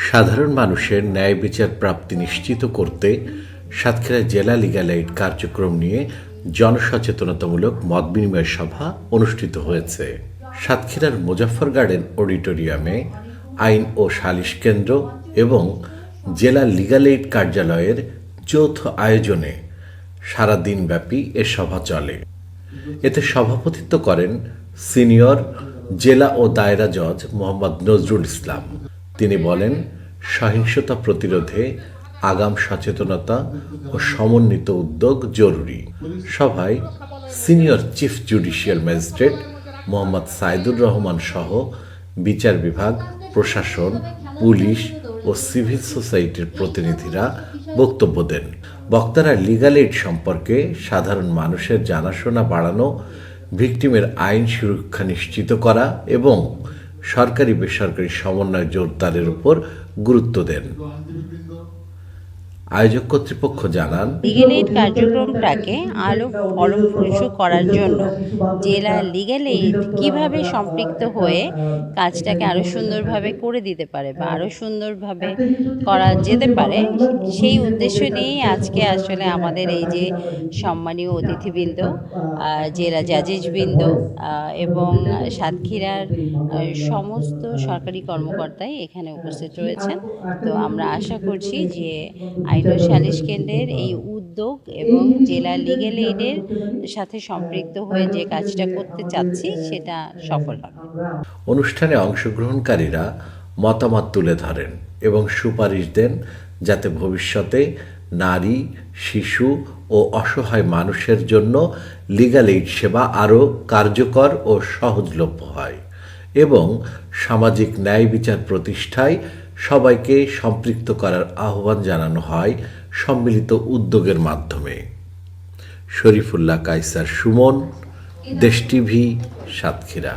সাধারণ মানুষের ন্যায় বিচার প্রাপ্তি নিশ্চিত করতে সাতক্ষীরা জেলা লিগ্যাল এইড কার্যক্রম নিয়ে জনসচেতনতামূলক মতবিনিময় সভা অনুষ্ঠিত হয়েছে। সাতক্ষীরার মুজাফফর গার্ডেন অডিটোরিয়ামে আইন ও সালিশ কেন্দ্র এবং জেলা লিগ্যাল এইড কার্যালয়ের যৌথ আয়োজনে সারা দিনব্যাপী এ সভা চলে। এতে সভাপতিত্ব করেন সিনিয়র জেলা ও দায়রা জজ মোহাম্মদ নজরুল ইসলাম। তিনি বলেন, সহিংসতা প্রতিরোধে আগাম সচেতনতা ও সমন্বিত উদ্যোগ জরুরি। সভায় senior chief judicial magistrate Mohammad Saidur Rahman সহ বিচার বিভাগ, প্রশাসন, পুলিশ ও সিভিল সোসাইটির প্রতিনিধিরা বক্তব্য দেন। বক্তারা লিগ্যাল এইড সম্পর্কে সাধারণ মানুষের জানাশোনা বাড়ানো, ভিকটিমের আইন সুরক্ষা নিশ্চিত করা এবং সরকারি বেসরকারি সমন্বয় জোরদারের উপর গুরুত্ব দেন। আয়োজক কর্তৃপক্ষ জানান, লিগ্যাল এইড কার্যক্রমটাকে আরও ফলপ্রসূ করার জন্য জেলা লিগ্যাল এইড কীভাবে সম্পৃক্ত হয়ে কাজটাকে আরও সুন্দরভাবে করে দিতে পারে বা আরও সুন্দরভাবে করা যেতে পারে, সেই উদ্দেশ্য নিয়েই আজকে আসলে আমাদের এই যে সম্মানীয় অতিথিবৃন্দ, জেলা জাজেসবৃন্দ এবং সাতক্ষীরার সমস্ত সরকারি কর্মকর্তাই এখানে উপস্থিত রয়েছেন। তো আমরা আশা করছি যে আইন ও সালিশ কেন্দ্রের এই উদ্যোগ এবং জেলা লিগ্যাল এইডের সাথে সম্পৃক্ত হয়ে যে কাজটা করতে চাচ্ছি সেটা সফল হবে। অনুষ্ঠানে অংশগ্রহণকারীরা মতামত তুলে ধরেন এবং সুপারিশ দেন যাতে ভবিষ্যতে নারী, শিশু ও অসহায় মানুষের জন্য লিগ্যাল এইড সেবা আরও কার্যকর ও সহজলভ্য হয় এবং সামাজিক ন্যায় বিচার প্রতিষ্ঠায় সবাইকে সম্পৃক্ত করার আহ্বান জানানো হয় সম্মিলিত উদ্যোগের মাধ্যমে। শরীফুল্লাহ কায়সার সুমন, দেশ টিভি, সাতক্ষীরা।